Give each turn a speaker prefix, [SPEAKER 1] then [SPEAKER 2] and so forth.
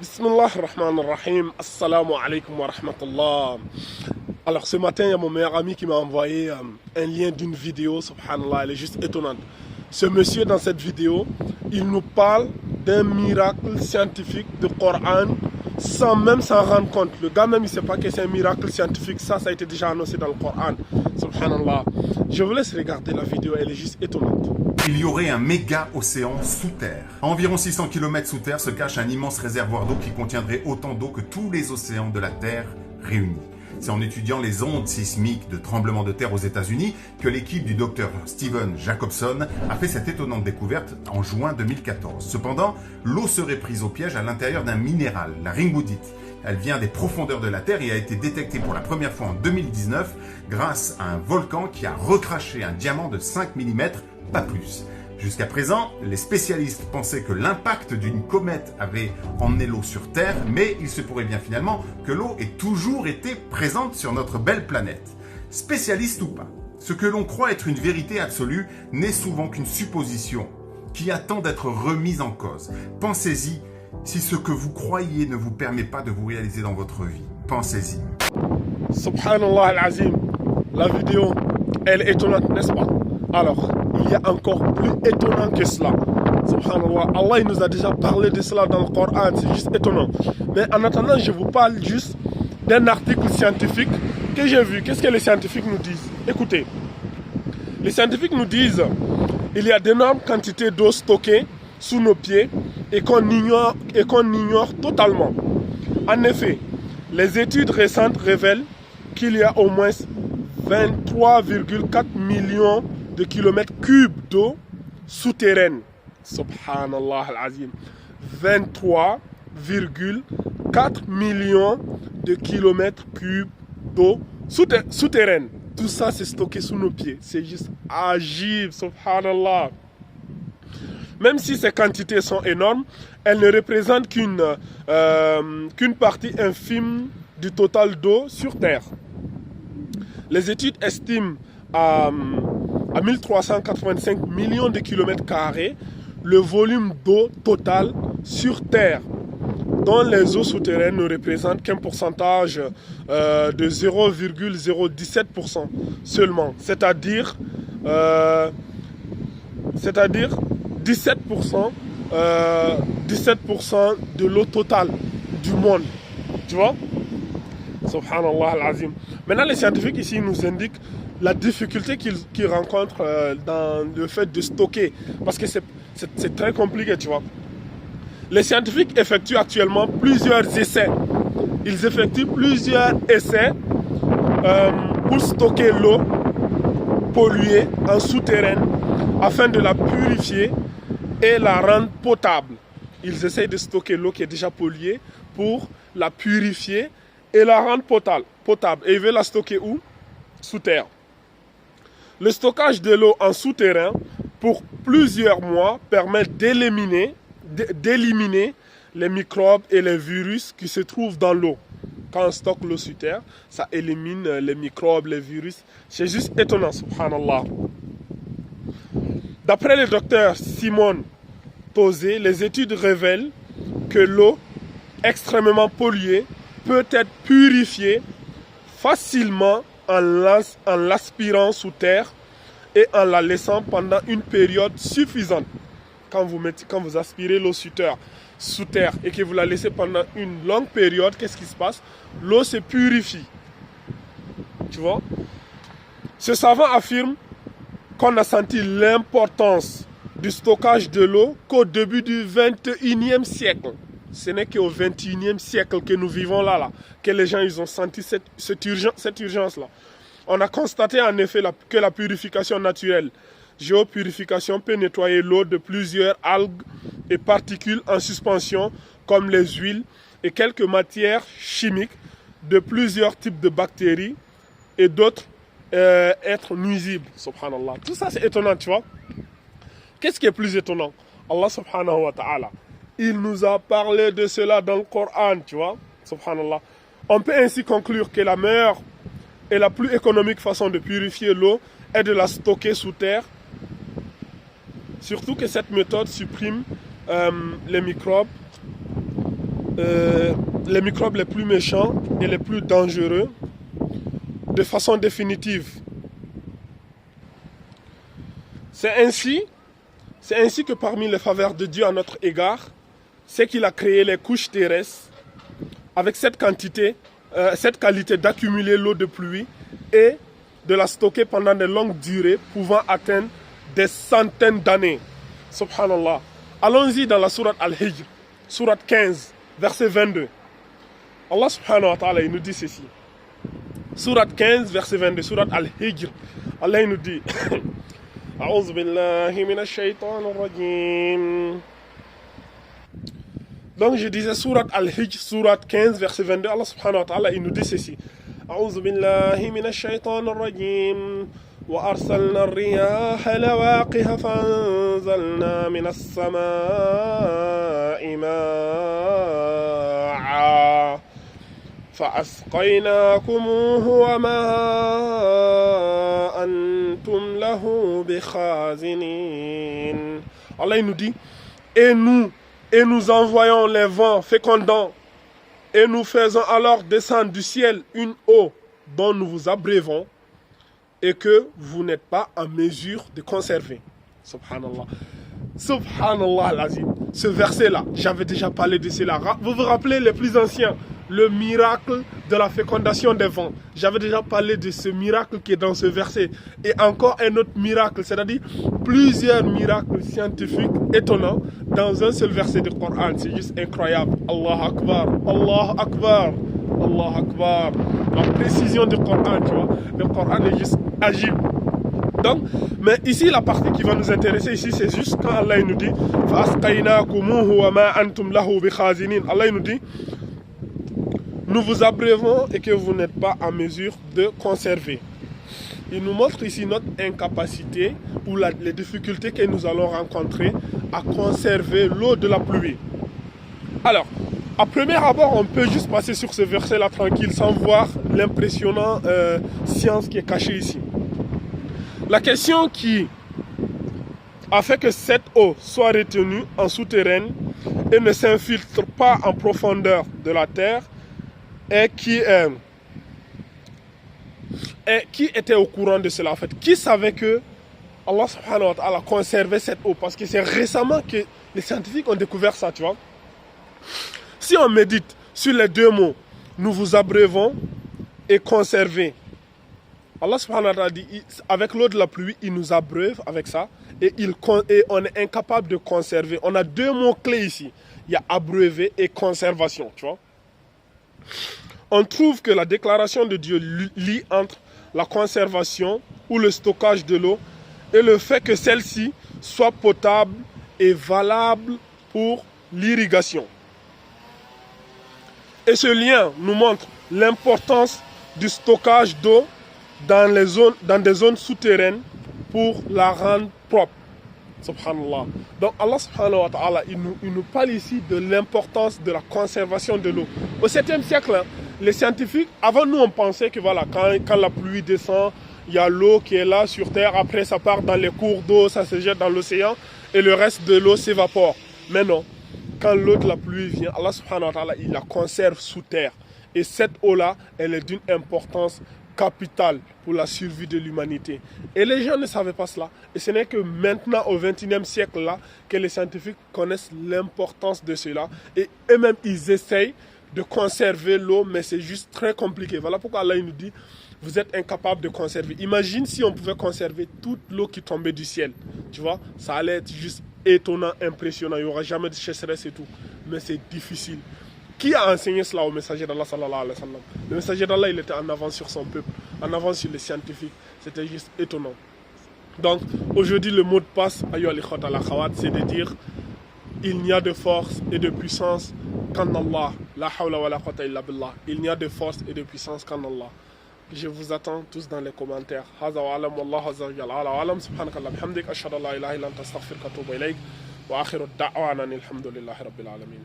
[SPEAKER 1] Bismillah ar-Rahman ar-Rahim. Assalamu alaikum wa rahmatullah. Alors ce matin, il y a mon meilleur ami qui m'a envoyé un lien d'une vidéo, subhanallah, elle est juste étonnante. Ce monsieur dans cette vidéo, il nous parle d'un miracle scientifique du Coran sans même s'en rendre compte. Le gars même il ne sait pas que c'est un miracle scientifique, ça a été déjà annoncé dans le Coran. Subhanallah. Je vous laisse regarder la vidéo, elle est juste étonnante.
[SPEAKER 2] Il y aurait un méga océan sous terre. À environ 600 km sous terre se cache un immense réservoir d'eau qui contiendrait autant d'eau que tous les océans de la Terre réunis. C'est en étudiant les ondes sismiques de tremblements de terre aux États-Unis que l'équipe du docteur Stephen Jacobson a fait cette étonnante découverte en juin 2014. Cependant, l'eau serait prise au piège à l'intérieur d'un minéral, la ringwoodite. Elle vient des profondeurs de la Terre et a été détectée pour la première fois en 2019 grâce à un volcan qui a recraché un diamant de 5 mm, pas plus. Jusqu'à présent, les spécialistes pensaient que l'impact d'une comète avait emmené l'eau sur Terre, mais il se pourrait bien finalement que l'eau ait toujours été présente sur notre belle planète. Spécialiste ou pas, ce que l'on croit être une vérité absolue n'est souvent qu'une supposition qui attend d'être remise en cause. Pensez-y si ce que vous croyez ne vous permet pas de vous réaliser dans votre vie. Pensez-y.
[SPEAKER 1] Subhanallah al-Azim. La vidéo, elle est étonnante, n'est-ce pas? Alors, il y a encore plus étonnant que cela. Subhanallah, Allah il nous a déjà parlé de cela dans le Coran, c'est juste étonnant. Mais en attendant, je vous parle juste d'un article scientifique que j'ai vu. Qu'est-ce que les scientifiques nous disent? Écoutez, les scientifiques nous disent qu'il y a d'énormes quantités d'eau stockées sous nos pieds et qu'on ignore totalement. En effet, les études récentes révèlent qu'il y a au moins 23,4 millions de kilomètres cubes d'eau souterraine. Subhanallah al-Azim. 23,4 millions de kilomètres cubes d'eau souterraine. Tout ça, c'est stocké sous nos pieds. C'est juste agib, subhanallah. Même si ces quantités sont énormes, elles ne représentent qu'une partie infime du total d'eau sur Terre. Les études estiment à 1385 millions de kilomètres carrés le volume d'eau total sur Terre, dont les eaux souterraines ne représentent qu'un pourcentage de 0,017% seulement, c'est-à-dire 17%, 17% de l'eau totale du monde. Tu vois? Subhanallah al-Azim. Maintenant, les scientifiques ici nous indiquent la difficulté qu'ils rencontrent dans le fait de stocker. Parce que c'est très compliqué, tu vois. Les scientifiques effectuent actuellement plusieurs essais. Ils effectuent plusieurs essais pour stocker l'eau polluée en souterraine afin de la purifier et la rendre potable. Ils essayent de stocker l'eau qui est déjà polluée pour la purifier et la rendre potable. Et ils veulent la stocker où? Sous terre. Le stockage de l'eau en souterrain pour plusieurs mois permet d'éliminer les microbes et les virus qui se trouvent dans l'eau. Quand on stocke l'eau sous terre, ça élimine les microbes, les virus. C'est juste étonnant, subhanallah. D'après le docteur Simon Posé, les études révèlent que l'eau extrêmement polluée peut être purifiée facilement en l'aspirant sous terre et en la laissant pendant une période suffisante. Quand vous aspirez l'eau sous terre et que vous la laissez pendant une longue période, qu'est-ce qui se passe? L'eau se purifie. Tu vois? Ce savant affirme qu'on a senti l'importance du stockage de l'eau qu'au début du 21e siècle. Ce n'est qu'au 21e siècle que nous vivons là, que les gens ils ont senti cette urgence-là. On a constaté en effet que la purification naturelle, géopurification, peut nettoyer l'eau de plusieurs algues et particules en suspension, comme les huiles et quelques matières chimiques de plusieurs types de bactéries et d'autres êtres nuisibles. Subhanallah. Tout ça c'est étonnant, tu vois. Qu'est-ce qui est plus étonnant? Allah subhanahu wa ta'ala, il nous a parlé de cela dans le Coran, tu vois. Subhanallah. On peut ainsi conclure que la meilleure et la plus économique façon de purifier l'eau est de la stocker sous terre. Surtout que cette méthode supprime les microbes les microbes les plus méchants et les plus dangereux de façon définitive. C'est ainsi que parmi les faveurs de Dieu à notre égard, c'est qu'il a créé les couches terrestres avec cette qualité d'accumuler l'eau de pluie et de la stocker pendant de longues durées, pouvant atteindre des centaines d'années. Subhanallah. Allons-y dans la sourate Al-Hijr, sourate 15, verset 22. Allah subhanahu wa ta'ala, il nous dit ceci. Sourate 15, verset 22, sourate Al-Hijr. Allah il nous dit A'udhu billahi minash shaitanir rajim. Donc je disais sourate Al-Hijr, sourate 15, verset 22. Allah subhanahu wa ta'ala, il nous dit ceci. A'udhu billahi minash shaitanir rajim. وأرسلنا الرياح لواقح فأنزلنا من السماء ماء فأسقيناكموه وما أنتم له بخازنين. Allah nous dit, et nous envoyons les vents fécondants, et nous faisons alors descendre du ciel une eau dont nous vous abreuvons, et que vous n'êtes pas en mesure de conserver. Subhanallah. Subhanallah l'azim. Ce verset-là, j'avais déjà parlé de cela. Vous vous rappelez les plus anciens, le miracle de la fécondation des vents. J'avais déjà parlé de ce miracle qui est dans ce verset. Et encore un autre miracle, c'est-à-dire plusieurs miracles scientifiques étonnants dans un seul verset du Coran. C'est juste incroyable. Allah Akbar, Allah Akbar, Allah Akbar. La précision du Coran, tu vois. Le Coran est juste agile. Donc, mais ici, la partie qui va nous intéresser ici, c'est juste quand Allah nous dit Allah nous dit, nous vous abreuvons et que vous n'êtes pas en mesure de conserver. Il nous montre ici notre incapacité ou les difficultés que nous allons rencontrer à conserver l'eau de la pluie. Alors, à premier abord, on peut juste passer sur ce verset-là tranquille sans voir l'impressionnant science qui est cachée ici. La question qui a fait que cette eau soit retenue en souterraine et ne s'infiltre pas en profondeur de la terre et qui était au courant de cela en fait. Qui savait que Allah subhanahu wa ta'ala conservait cette eau? Parce que c'est récemment que les scientifiques ont découvert ça, tu vois. Si on médite sur les deux mots, nous vous abreuvons et conserver. Allah subhanahu wa ta'ala dit, avec l'eau de la pluie, il nous abreuve avec ça et on est incapable de conserver. On a deux mots clés ici. Il y a abreuver et conservation, tu vois. On trouve que la déclaration de Dieu lie entre la conservation ou le stockage de l'eau et le fait que celle-ci soit potable et valable pour l'irrigation. Et ce lien nous montre l'importance du stockage d'eau dans des zones souterraines pour la rendre propre. Subhanallah. Donc Allah subhanahu wa ta'ala, il nous parle ici de l'importance de la conservation de l'eau. Au 7e siècle, les scientifiques, avant nous on pensait que voilà, quand la pluie descend, il y a l'eau qui est là sur terre, après ça part dans les cours d'eau, ça se jette dans l'océan et le reste de l'eau s'évapore. Mais non, quand l'eau de la pluie vient, Allah subhanahu wa ta'ala, il la conserve sous terre. Et cette eau-là, elle est d'une importance capitale pour la survie de l'humanité. Et les gens ne savaient pas cela. Et ce n'est que maintenant, au XXIe siècle, là, que les scientifiques connaissent l'importance de cela. Et eux-mêmes, ils essayent de conserver l'eau, mais c'est juste très compliqué. Voilà pourquoi Allah nous dit, vous êtes incapable de conserver. Imagine si on pouvait conserver toute l'eau qui tombait du ciel. Tu vois, ça allait être juste étonnant, impressionnant. Il n'y aura jamais de sécheresse et tout. Mais c'est difficile. Qui a enseigné cela au messager d'Allah sallallahu alayhi wa sallam? Le messager d'Allah, il était en avance sur son peuple, en avance sur les scientifiques. C'était juste étonnant. Donc, aujourd'hui, le mot de passe, c'est de dire il n'y a de force et de puissance qu'en Allah. La hawla wa la quwwata illa billah. Il n'y a de force et de puissance qu'en Allah. Je vous attends tous dans les commentaires. Hadha wa alam wallahu azza wa jalla ala wa alam subhanakallah bihamdik ashhadu an la ilaha illa anta astaghfiruka wa atubu ilayk wa akhiru da'wana alhamdulillahi rabbil alamin.